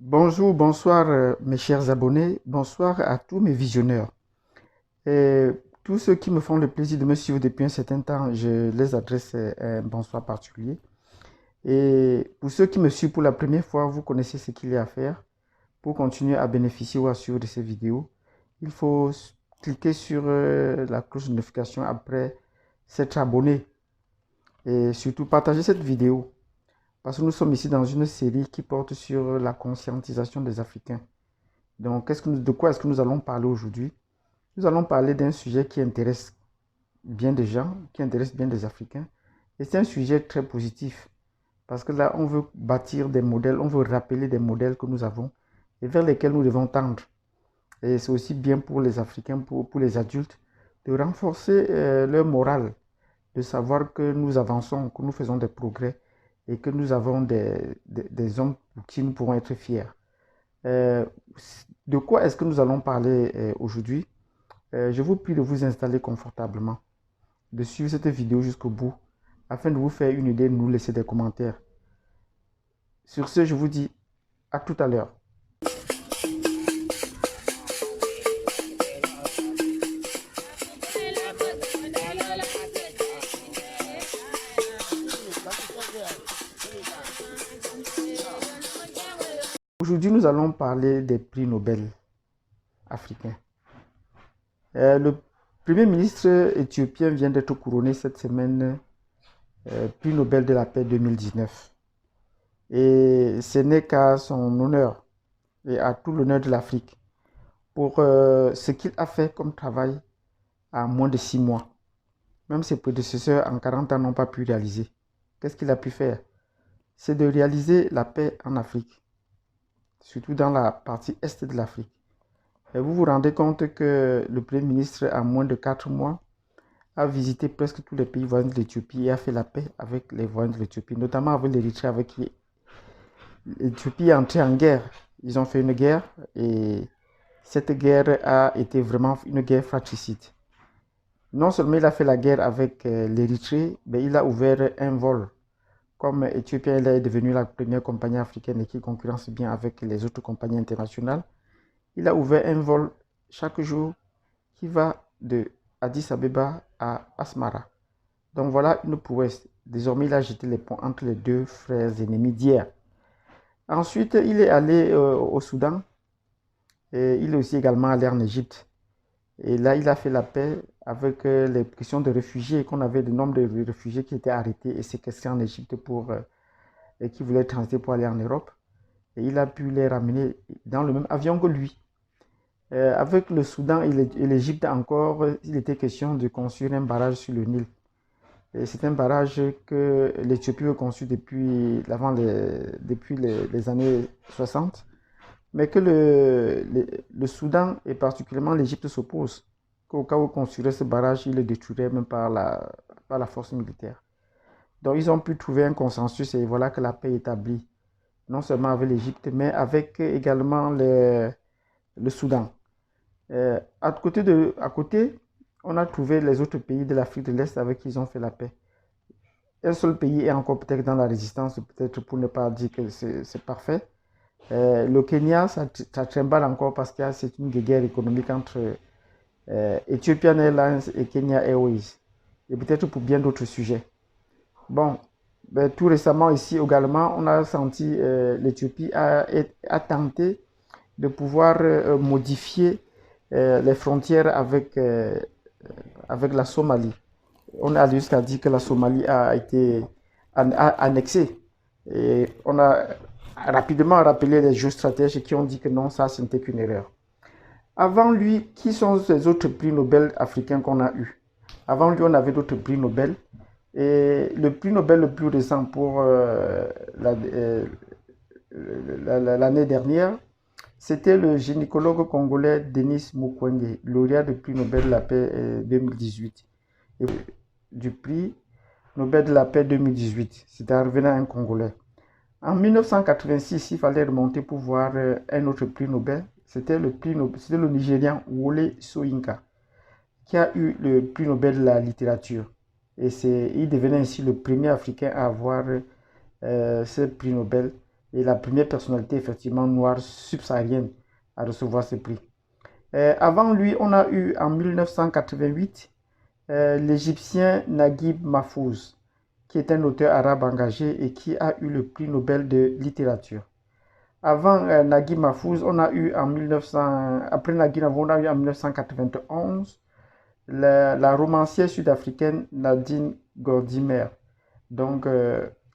Bonjour, bonsoir mes chers abonnés, bonsoir à tous mes visionneurs. Et tous ceux qui me font le plaisir de me suivre depuis un certain temps, je les adresse un bonsoir particulier. Et pour ceux qui me suivent pour la première fois, vous connaissez ce qu'il y a à faire. Pour continuer à bénéficier ou à suivre de ces vidéos, il faut cliquer sur la cloche de notification après s'être abonné. Et surtout partager cette vidéo. Parce que nous sommes ici dans une série qui porte sur la conscientisation des Africains. Donc, de quoi est-ce que nous allons parler aujourd'hui? Nous allons parler d'un sujet qui intéresse bien des gens, qui intéresse bien des Africains. Et c'est un sujet très positif. Parce que là, on veut bâtir des modèles, on veut rappeler des modèles que nous avons et vers lesquels nous devons tendre. Et c'est aussi bien pour les Africains, pour les adultes, de renforcer leur morale, de savoir que nous avançons, que nous faisons des progrès et que nous avons des hommes pour qui nous pourrons être fiers. Euh, de quoi est-ce que nous allons parler aujourd'hui? Je vous prie de vous installer confortablement, de suivre cette vidéo jusqu'au bout, afin de vous faire une idée, de nous laisser des commentaires. Sur ce, je vous dis à tout à l'heure. Aujourd'hui, nous allons parler des prix Nobel africains. Le Premier ministre éthiopien vient d'être couronné cette semaine prix Nobel de la paix 2019. Et ce n'est qu'à son honneur et à tout l'honneur de l'Afrique pour ce qu'il a fait comme travail en moins de 6 mois. Même ses prédécesseurs en 40 ans n'ont pas pu réaliser. Qu'est-ce qu'il a pu faire? C'est de réaliser la paix en Afrique, surtout dans la partie est de l'Afrique. Et vous vous rendez compte que le Premier ministre, en moins de 4 mois, a visité presque tous les pays voisins de l'Éthiopie et a fait la paix avec les voisins de l'Éthiopie, notamment avec l'Érythrée, avec qui l'Éthiopie est entrée en guerre. Ils ont fait une guerre et cette guerre a été vraiment une guerre fratricide. Non seulement il a fait la guerre avec l'Érythrée, mais il a ouvert un vol. Comme Éthiopien, il est devenu la première compagnie africaine et qui concurrence bien avec les autres compagnies internationales. Il a ouvert un vol chaque jour qui va de Addis Abeba à Asmara. Donc voilà une prouesse. Désormais, il a jeté les ponts entre les deux frères ennemis d'hier. Ensuite, il est allé au Soudan et il est aussi également allé en Égypte. Et là, il a fait la paix avec les questions de réfugiés, qu'on avait le nombre de réfugiés qui étaient arrêtés et séquestrés en Égypte et qui voulaient transiter pour aller en Europe. Et il a pu les ramener dans le même avion que lui. Avec le Soudan et l'Égypte encore, il était question de construire un barrage sur le Nil. C'est un barrage que l'Éthiopie a conçu depuis les années 60, mais que le Soudan et particulièrement l'Égypte s'opposent. Qu'au cas où on construirait ce barrage, il le détruirait même par la force militaire. Donc ils ont pu trouver un consensus et voilà que la paix est établie, non seulement avec l'Égypte, mais avec également le Soudan. À côté, on a trouvé les autres pays de l'Afrique de l'Est avec qui ils ont fait la paix. Un seul pays est encore peut-être dans la résistance, peut-être pour ne pas dire que c'est parfait. Le Kenya, ça trimballe encore parce que c'est une guerre économique entre Ethiopian Airlines et Kenya Airways. Et peut-être pour bien d'autres sujets. Bon, ben, tout récemment ici également, on a senti l'Éthiopie a tenté de pouvoir modifier les frontières avec la Somalie. On a jusqu'à dire que la Somalie a été annexée. Et on a rapidement rappelé les géostratèges qui ont dit que non, ça, ce n'était qu'une erreur. Avant lui, qui sont les autres prix Nobel africains qu'on a eus? Avant lui, on avait d'autres prix Nobel. Et le prix Nobel le plus récent pour l'année dernière, c'était le gynécologue congolais Denis Mukwege, lauréat du prix Nobel de la paix 2018. Et du prix Nobel de la paix 2018, c'était revenant un Congolais. En 1986, il fallait remonter pour voir un autre prix Nobel. C'était le Nigérian Wole Soyinka qui a eu le prix Nobel de la littérature. Et il devenait ainsi le premier Africain à avoir ce prix Nobel et la première personnalité effectivement noire subsaharienne à recevoir ce prix. Avant lui, on a eu en 1988 l'Égyptien Naguib Mahfouz, qui est un auteur arabe engagé et qui a eu le prix Nobel de littérature. Avant Naguib Mahfouz, on a eu en 1900, après Naguib Mahfouz, on a eu en 1991 la romancière sud-africaine Nadine Gordimer. Donc,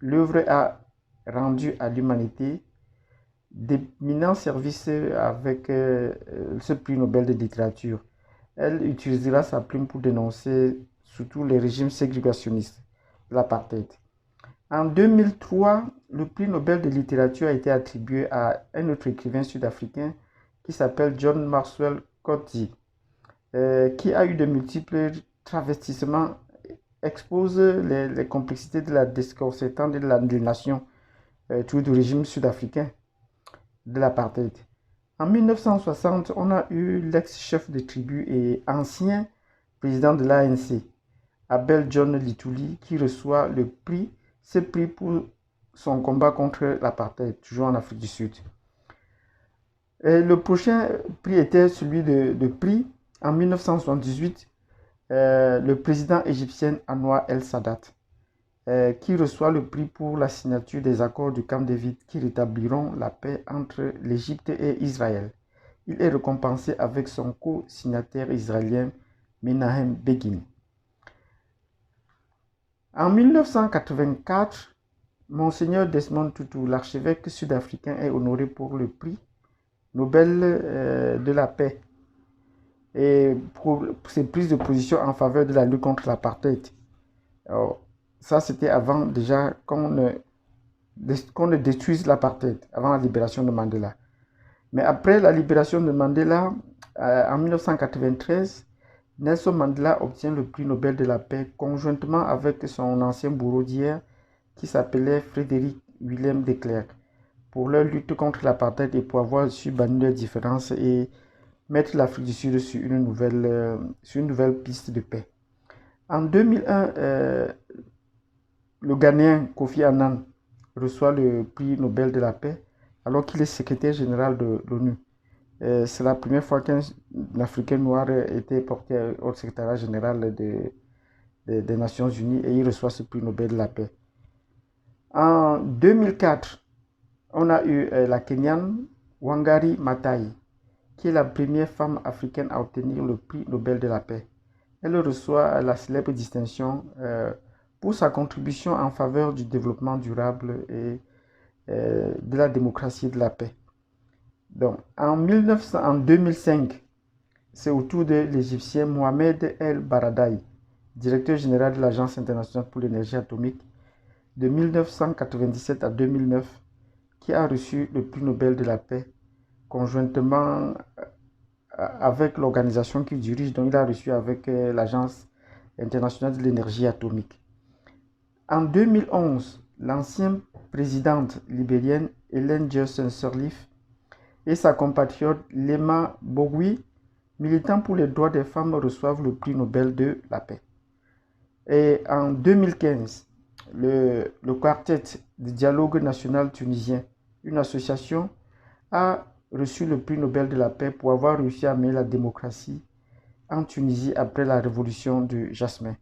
l'œuvre a rendu à l'humanité d'éminents services avec ce prix Nobel de littérature. Elle utilisera sa plume pour dénoncer surtout les régimes ségrégationnistes, l'apartheid. En 2003, le prix Nobel de littérature a été attribué à un autre écrivain sud-africain qui s'appelle John Maxwell Coetzee, qui a eu de multiples travestissements, expose les complexités de la déconcertante de l'aliénation du régime sud-africain de l'apartheid. En 1960, on a eu l'ex-chef de tribu et ancien président de l'ANC, Abel John Lutuli, qui reçoit ce prix pour son combat contre l'apartheid, toujours en Afrique du Sud. Et le prochain prix était celui de prix en 1978, le président égyptien Anwar el-Sadat, qui reçoit le prix pour la signature des accords du Camp David qui rétabliront la paix entre l'Égypte et Israël. Il est récompensé avec son co-signataire israélien Menahem Begin. En 1984, Monseigneur Desmond Tutu, l'archevêque sud-africain, est honoré pour le prix Nobel de la paix et pour ses prises de position en faveur de la lutte contre l'apartheid. Ça, c'était avant déjà qu'on ne détruise l'apartheid, avant la libération de Mandela. Mais après la libération de Mandela, en 1993, Nelson Mandela obtient le prix Nobel de la paix conjointement avec son ancien bourreau d'hier qui s'appelait Frédéric Willem de Klerk pour leur lutte contre l'apartheid et pour avoir su bannir leurs différences et mettre l'Afrique du Sud sur une nouvelle piste de paix. En 2001, le Ghanéen Kofi Annan reçoit le prix Nobel de la paix alors qu'il est secrétaire général de l'ONU. C'est la première fois qu'un Africain noir était porté au secrétariat général des Nations Unies et il reçoit ce prix Nobel de la paix. En 2004, on a eu la Kenyane Wangari Maathai, qui est la première femme africaine à obtenir le prix Nobel de la paix. Elle reçoit la célèbre distinction pour sa contribution en faveur du développement durable et de la démocratie et de la paix. Donc, en 2005, c'est au tour de l'Égyptien Mohamed El Baradei, directeur général de l'Agence internationale pour l'énergie atomique, de 1997 à 2009, qui a reçu le prix Nobel de la paix conjointement avec l'organisation qu'il dirige, dont il a reçu avec l'Agence internationale de l'énergie atomique. En 2011, l'ancienne présidente libérienne Ellen Johnson Sirleaf et sa compatriote Lema Bogui, militant pour les droits des femmes, reçoivent le prix Nobel de la paix. Et en 2015, le quartet du dialogue national tunisien, une association, a reçu le prix Nobel de la paix pour avoir réussi à amener la démocratie en Tunisie après la révolution du Jasmin.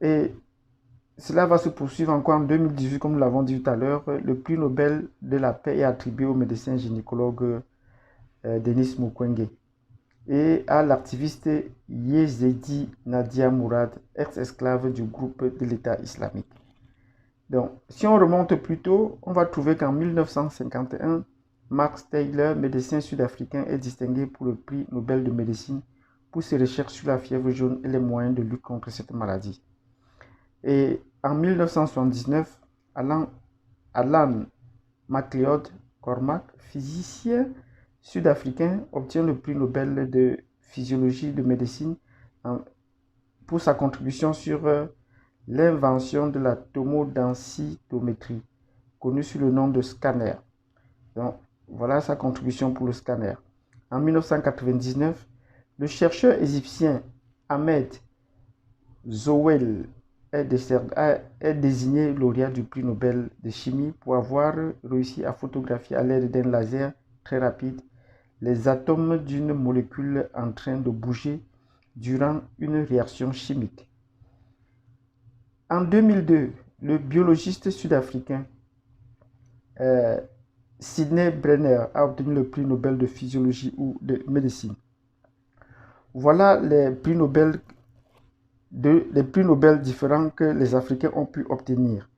Et cela va se poursuivre encore en 2018, comme nous l'avons dit tout à l'heure. Le prix Nobel de la paix est attribué au médecin gynécologue Denis Mukwege et à l'activiste Yezidi Nadia Mourad, ex-esclave du groupe de l'État islamique. Donc, si on remonte plus tôt, on va trouver qu'en 1951, Max Taylor, médecin sud-africain, est distingué pour le prix Nobel de médecine pour ses recherches sur la fièvre jaune et les moyens de lutte contre cette maladie. Et en 1979, Alan MacLeod Cormack, physicien sud-africain, obtient le prix Nobel de physiologie de médecine pour sa contribution sur l'invention de la tomodensitométrie, connue sous le nom de scanner. Donc, voilà sa contribution pour le scanner. En 1999, le chercheur égyptien Ahmed Zowel est désigné lauréat du prix Nobel de chimie pour avoir réussi à photographier à l'aide d'un laser très rapide les atomes d'une molécule en train de bouger durant une réaction chimique. En 2002, le biologiste sud-africain Sidney Brenner a obtenu le prix Nobel de physiologie ou de médecine. Voilà les prix Nobel différents que les Africains ont pu obtenir.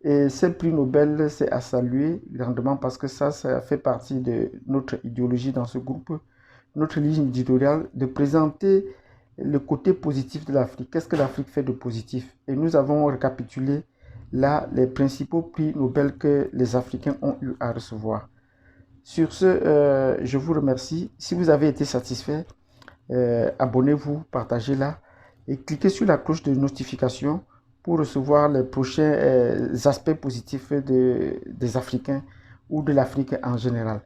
Et ce prix Nobel, c'est à saluer grandement parce que ça fait partie de notre idéologie dans ce groupe, notre ligne éditoriale, de présenter le côté positif de l'Afrique. Qu'est-ce que l'Afrique fait de positif? Et nous avons récapitulé là les principaux prix Nobel que les Africains ont eu à recevoir. Sur ce, je vous remercie. Si vous avez été satisfait, abonnez-vous, partagez-la et cliquez sur la cloche de notification pour recevoir les prochains aspects positifs des Africains ou de l'Afrique en général.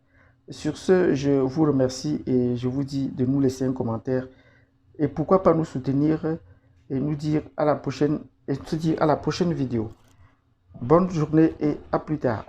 Sur ce, je vous remercie et je vous dis de nous laisser un commentaire et pourquoi pas nous soutenir et nous dire à la prochaine, et se dire à la prochaine vidéo. Bonne journée et à plus tard.